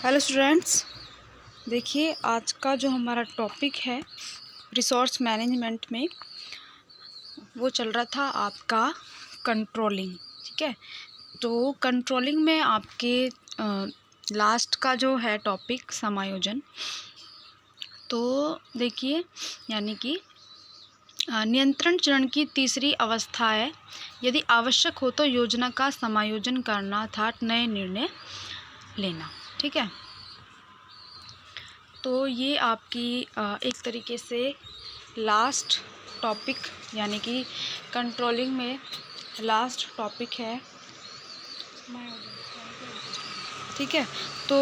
Hello students, देखिए आज का जो हमारा टॉपिक है रिसोर्स मैनेजमेंट में वो चल रहा था आपका कंट्रोलिंग। ठीक है, तो कंट्रोलिंग में आपके लास्ट का जो है टॉपिक समायोजन। तो देखिए यानी कि नियंत्रण चरण की तीसरी अवस्था है, यदि आवश्यक हो तो योजना का समायोजन करना अर्थात नए निर्णय लेना। ठीक है, तो ये आपकी एक तरीके से लास्ट टॉपिक यानी कि कंट्रोलिंग में लास्ट टॉपिक है। ठीक है, तो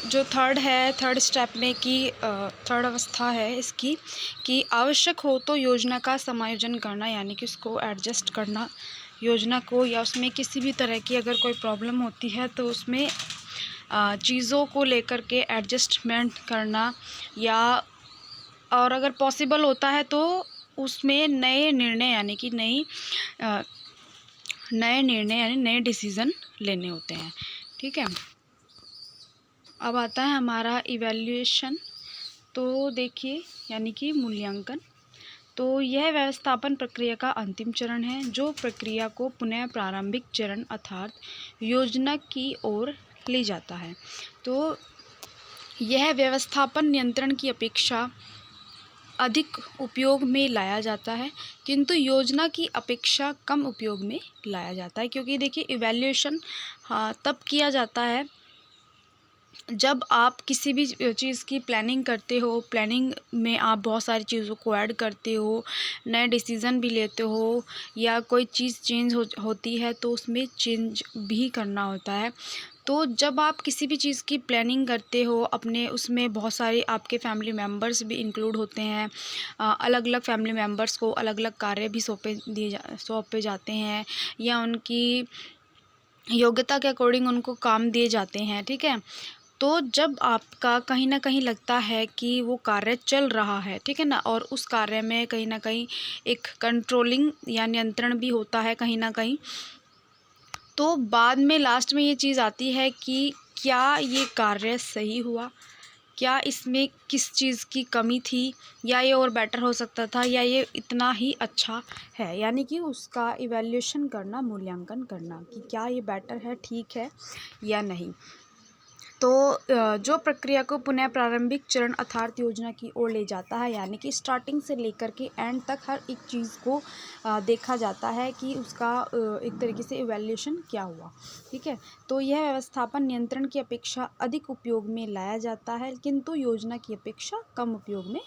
जो थर्ड स्टेप में की थर्ड अवस्था है इसकी कि आवश्यक हो तो योजना का समायोजन करना, यानी कि उसको एडजस्ट करना योजना को, या उसमें किसी भी तरह की अगर कोई प्रॉब्लम होती है तो उसमें चीज़ों को लेकर के एडजस्टमेंट करना, या और अगर पॉसिबल होता है तो उसमें नए निर्णय यानी कि नए डिसीज़न लेने होते हैं। ठीक है, अब आता है हमारा इवैल्यूएशन। तो देखिए यानी कि मूल्यांकन। तो यह व्यवस्थापन प्रक्रिया का अंतिम चरण है जो प्रक्रिया को पुनः प्रारंभिक चरण अर्थात योजना की ओर ले जाता है। तो यह व्यवस्थापन नियंत्रण की अपेक्षा अधिक उपयोग में लाया जाता है, किंतु योजना की अपेक्षा कम उपयोग में लाया जाता है। क्योंकि देखिए इवैल्यूएशन तब किया जाता है जब आप किसी भी चीज़ की प्लानिंग करते हो, प्लानिंग में आप बहुत सारी चीज़ों को ऐड करते हो, नए डिसीज़न भी लेते हो, या कोई चीज़ चेंज होती है तो उसमें चेंज भी करना होता है। तो जब आप किसी भी चीज़ की प्लानिंग करते हो अपने, उसमें बहुत सारे आपके फैमिली मेम्बर्स भी इंक्लूड होते हैं। अलग अलग फैमिली मेम्बर्स को अलग अलग कार्य भी सौंपे जाते हैं, या उनकी योग्यता के अकॉर्डिंग उनको काम दिए जाते हैं। ठीक है, तो जब आपका कहीं ना कहीं लगता है कि वो कार्य चल रहा है, ठीक है ना, और उस कार्य में कहीं ना कहीं एक कंट्रोलिंग या नियंत्रण भी होता है कहीं ना कहीं, तो बाद में लास्ट में ये चीज़ आती है कि क्या ये कार्य सही हुआ, क्या इसमें किस चीज़ की कमी थी, या ये और बेटर हो सकता था, या ये इतना ही अच्छा है। यानी कि उसका इवैल्यूएशन करना, मूल्यांकन करना कि क्या ये बेटर है, ठीक है या नहीं। तो जो प्रक्रिया को पुनः प्रारंभिक चरण अर्थात योजना की ओर ले जाता है, यानी कि स्टार्टिंग से लेकर के एंड तक हर एक चीज़ को देखा जाता है कि उसका एक तरीके से इवैल्यूएशन क्या हुआ। ठीक है, तो यह व्यवस्थापन नियंत्रण की अपेक्षा अधिक उपयोग में लाया जाता है, किंतु योजना की अपेक्षा कम उपयोग में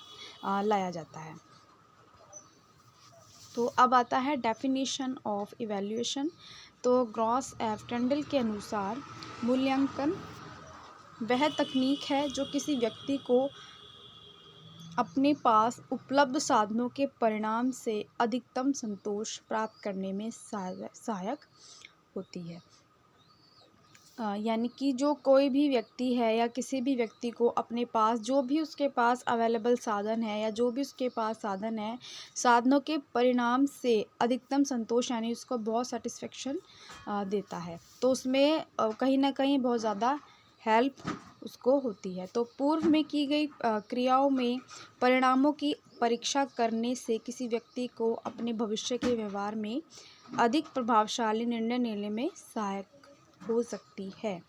लाया जाता है। तो अब आता है डेफिनेशन ऑफ इवैल्यूएशन। तो ग्रॉस एफ टंडल के अनुसार मूल्यांकन वह तकनीक है जो किसी व्यक्ति को अपने पास उपलब्ध साधनों के परिणाम से अधिकतम संतोष प्राप्त करने में सहायक होती है। यानी कि जो कोई भी व्यक्ति है या किसी भी व्यक्ति को अपने पास जो भी उसके पास अवेलेबल साधन है, या जो भी उसके पास साधन है, साधनों के परिणाम से अधिकतम संतोष यानी उसको बहुत सेटिस्फेक्शन देता है, तो उसमें कहीं ना कहीं बहुत ज़्यादा हेल्प उसको होती है। तो पूर्व में की गई क्रियाओं में परिणामों की परीक्षा करने से किसी व्यक्ति को अपने भविष्य के व्यवहार में अधिक प्रभावशाली निर्णय लेने में सहायक हो सकती है।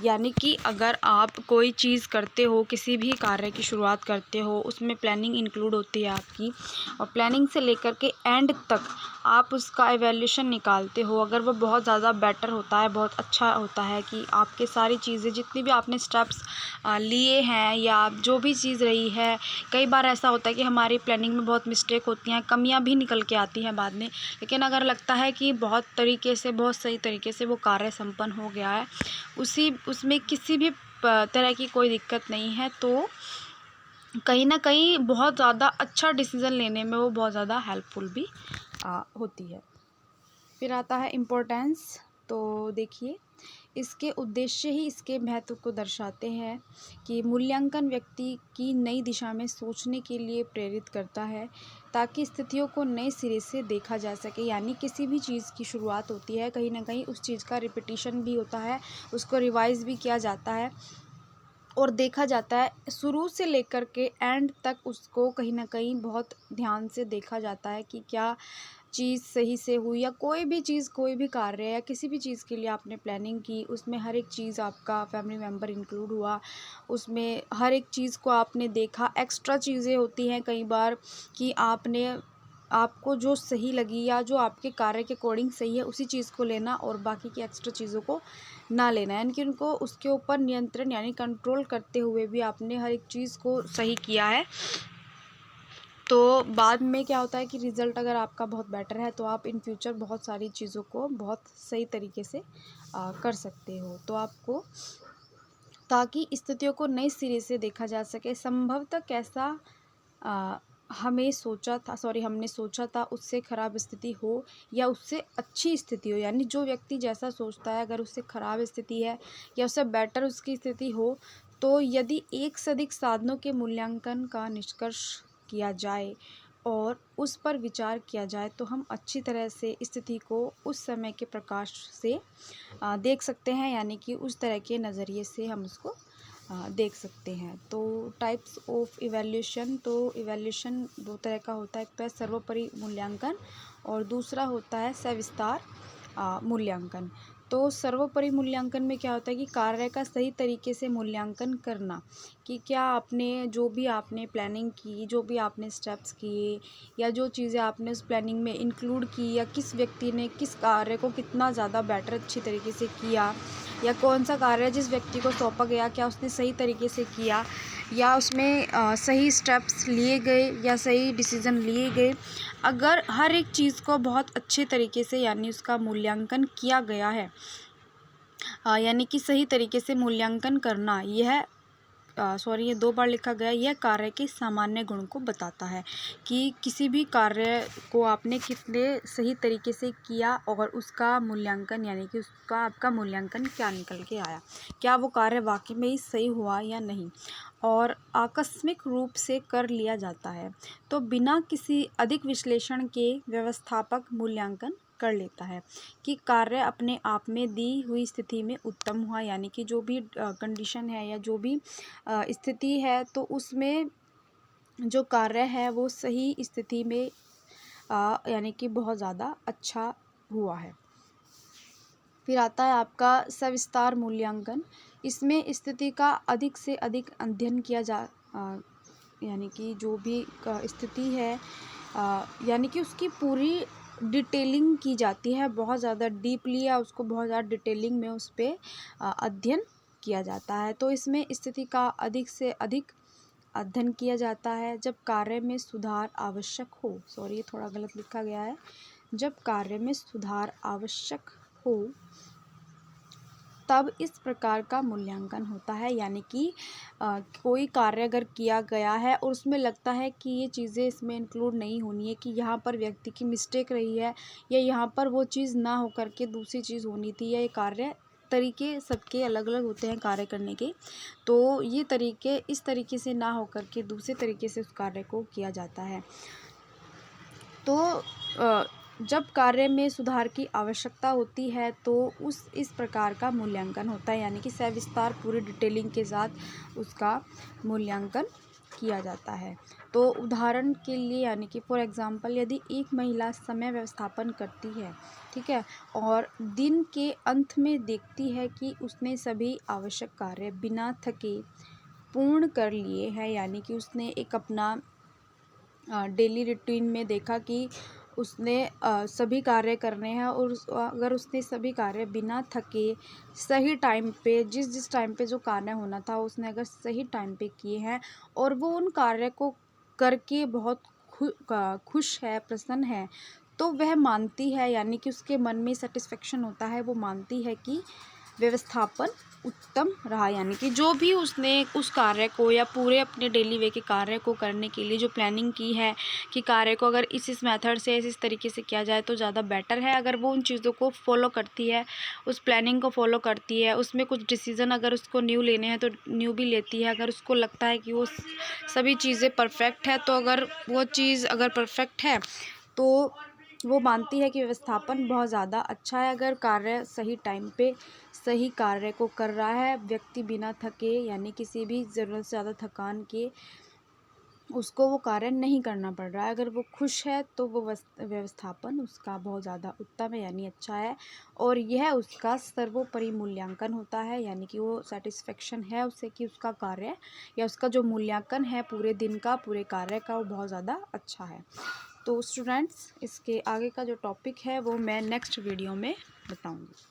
यानी कि अगर आप कोई चीज़ करते हो, किसी भी कार्य की शुरुआत करते हो, उसमें प्लानिंग इंक्लूड होती है आपकी, और प्लानिंग से लेकर के एंड तक आप उसका एवेल्यूशन निकालते हो। अगर वो बहुत ज़्यादा बेटर होता है, बहुत अच्छा होता है कि आपके सारी चीज़ें जितनी भी आपने स्टेप्स लिए हैं, या जो भी चीज़ रही है, कई बार ऐसा होता है कि हमारी प्लानिंग में बहुत मिस्टेक होती हैं, कमियां भी निकल के आती हैं बाद में, लेकिन अगर लगता है कि बहुत सही तरीके से वो कार्य संपन्न हो गया है, उसमें किसी भी तरह की कोई दिक्कत नहीं है, तो कहीं ना कहीं बहुत ज़्यादा अच्छा डिसीज़न लेने में वो बहुत ज़्यादा हेल्पफुल भी होती है। फिर आता है इम्पोर्टेंस। तो देखिए इसके उद्देश्य ही इसके महत्व को दर्शाते हैं कि मूल्यांकन व्यक्ति की नई दिशा में सोचने के लिए प्रेरित करता है, ताकि स्थितियों को नए सिरे से देखा जा सके। यानी किसी भी चीज़ की शुरुआत होती है, कहीं ना कहीं उस चीज़ का रिपीटिशन भी होता है, उसको रिवाइज भी किया जाता है, और देखा जाता है शुरू से लेकर के एंड तक, उसको कहीं ना कहीं बहुत ध्यान से देखा जाता है कि क्या चीज़ सही से हुई, या कोई भी चीज़, कोई भी कार्य या किसी भी चीज़ के लिए आपने प्लानिंग की, उसमें हर एक चीज़ आपका फैमिली मेम्बर इंक्लूड हुआ, उसमें हर एक चीज़ को आपने देखा। एक्स्ट्रा चीज़ें होती हैं कई बार कि आपको जो सही लगी या जो आपके कार्य के अकॉर्डिंग सही है उसी चीज़ को लेना, और बाकी की एक्स्ट्रा चीज़ों को ना लेना, यानी कि उनको उसके ऊपर नियंत्रण यानी कंट्रोल करते हुए भी आपने हर एक चीज़ को सही किया है। तो बाद में क्या होता है कि रिज़ल्ट अगर आपका बहुत बेटर है तो आप इन फ्यूचर बहुत सारी चीज़ों को बहुत सही तरीके से कर सकते हो। तो आपको, ताकि स्थितियों को नए सिरे से देखा जा सके, संभवतः कैसा आ, हमने सोचा था उससे ख़राब स्थिति हो या उससे अच्छी स्थिति हो, यानी जो व्यक्ति जैसा सोचता है अगर उससे ख़राब स्थिति है या उससे बेटर उसकी स्थिति हो, तो यदि एक से अधिक साधनों के मूल्यांकन का निष्कर्ष किया जाए और उस पर विचार किया जाए तो हम अच्छी तरह से स्थिति को उस समय के प्रकाश से देख सकते हैं, यानी कि उस तरह के नज़रिए से हम उसको देख सकते हैं। तो टाइप्स ऑफ इवैल्यूएशन, तो इवैल्यूएशन दो तरह का होता है, एक तो है सर्वोपरि मूल्यांकन और दूसरा होता है सविस्तार मूल्यांकन। तो सर्वोपरि मूल्यांकन में क्या होता है कि कार्य का सही तरीके से मूल्यांकन करना, कि क्या आपने जो भी आपने प्लानिंग की, जो भी आपने स्टेप्स किए या जो चीज़ें आपने उस प्लानिंग में इंक्लूड की, या किस व्यक्ति ने किस कार्य को कितना ज़्यादा बेटर अच्छी तरीके से किया, या कौन सा कार्य जिस व्यक्ति को सौंपा गया क्या उसने सही तरीके से किया, या उसमें सही स्टेप्स लिए गए या सही डिसीज़न लिए गए। अगर हर एक चीज़ को बहुत अच्छे तरीके से यानी उसका मूल्यांकन किया गया है, यानी कि सही तरीके से मूल्यांकन करना, यह ये 2 बार लिखा गया, यह कार्य के सामान्य गुण को बताता है कि किसी भी कार्य को आपने कितने सही तरीके से किया और उसका मूल्यांकन, यानी कि उसका आपका मूल्यांकन क्या निकल के आया, क्या वो कार्य वाकई में ही सही हुआ या नहीं, और आकस्मिक रूप से कर लिया जाता है तो बिना किसी अधिक विश्लेषण के व्यवस्थापक मूल्यांकन कर लेता है कि कार्य अपने आप में दी हुई स्थिति में उत्तम हुआ, यानी कि जो भी कंडीशन है या जो भी स्थिति है तो उसमें जो कार्य है वो सही स्थिति में यानी कि बहुत ज़्यादा अच्छा हुआ है। फिर आता है आपका सविस्तार मूल्यांकन। इसमें स्थिति का अधिक से अधिक अध्ययन किया यानी कि जो भी स्थिति है यानी कि उसकी पूरी डिटेलिंग की जाती है, बहुत ज़्यादा डीपली, या उसको बहुत ज़्यादा डिटेलिंग में उस पर अध्ययन किया जाता है। तो इसमें स्थिति का अधिक से अधिक अध्ययन किया जाता है जब कार्य में सुधार आवश्यक हो, ये थोड़ा गलत लिखा गया है, जब कार्य में सुधार आवश्यक हो तब इस प्रकार का मूल्यांकन होता है, यानी कि कोई कार्य अगर किया गया है और उसमें लगता है कि ये चीज़ें इसमें इंक्लूड नहीं होनी है, कि यहाँ पर व्यक्ति की मिस्टेक रही है या यहाँ पर वो चीज़ ना हो करके दूसरी चीज़ होनी थी, या ये कार्य तरीके सबके अलग अलग होते हैं कार्य करने के, तो ये तरीके इस तरीके से ना हो करके दूसरे तरीके से उस कार्य को किया जाता है। तो जब कार्य में सुधार की आवश्यकता होती है तो इस प्रकार का मूल्यांकन होता है, यानी कि सविस्तार पूरी डिटेलिंग के साथ उसका मूल्यांकन किया जाता है। तो उदाहरण के लिए, यानी कि फॉर एग्ज़ाम्पल, यदि एक महिला समय व्यवस्थापन करती है, ठीक है, और दिन के अंत में देखती है कि उसने सभी आवश्यक कार्य बिना थके पूर्ण कर लिए हैं, यानी कि उसने एक अपना डेली रूटीन में देखा कि उसने सभी कार्य करने हैं, और अगर उसने सभी कार्य बिना थके सही टाइम पे जिस टाइम पे जो कार्य होना था उसने अगर सही टाइम पे किए हैं और वो उन कार्य को करके बहुत खुश है, प्रसन्न है, तो वह मानती है, यानी कि उसके मन में सेटिस्फेक्शन होता है, वो मानती है कि व्यवस्थापन उत्तम रहा, यानी कि जो भी उसने उस कार्य को या पूरे अपने डेली वे के कार्य को करने के लिए जो प्लानिंग की है कि कार्य को अगर इस मेथड से इस तरीके से किया जाए तो ज़्यादा बेटर है, अगर वो उन चीज़ों को फॉलो करती है, उस प्लानिंग को फॉलो करती है, उसमें कुछ डिसीज़न अगर उसको न्यू लेने हैं तो न्यू भी लेती है, अगर उसको लगता है कि वो सभी चीज़ें परफेक्ट है, तो अगर वो चीज़ अगर परफेक्ट है तो वो मानती है कि व्यवस्थापन बहुत ज़्यादा अच्छा है, अगर कार्य सही टाइम पे सही कार्य को कर रहा है, व्यक्ति बिना थके यानी किसी भी ज़रूरत से ज़्यादा थकान के उसको वो कार्य नहीं करना पड़ रहा है। अगर वो खुश है तो वो व्यवस्थापन उसका बहुत ज़्यादा उत्तम है यानी अच्छा है, और यह उसका सर्वोपरि मूल्यांकन होता है यानी कि वो सेटिस्फेक्शन है उससे कि उसका कार्य या उसका जो मूल्यांकन है पूरे दिन का, पूरे कार्य का, वो बहुत ज़्यादा अच्छा है। तो स्टूडेंट्स, इसके आगे का जो टॉपिक है वो मैं नेक्स्ट वीडियो में बताऊँगी।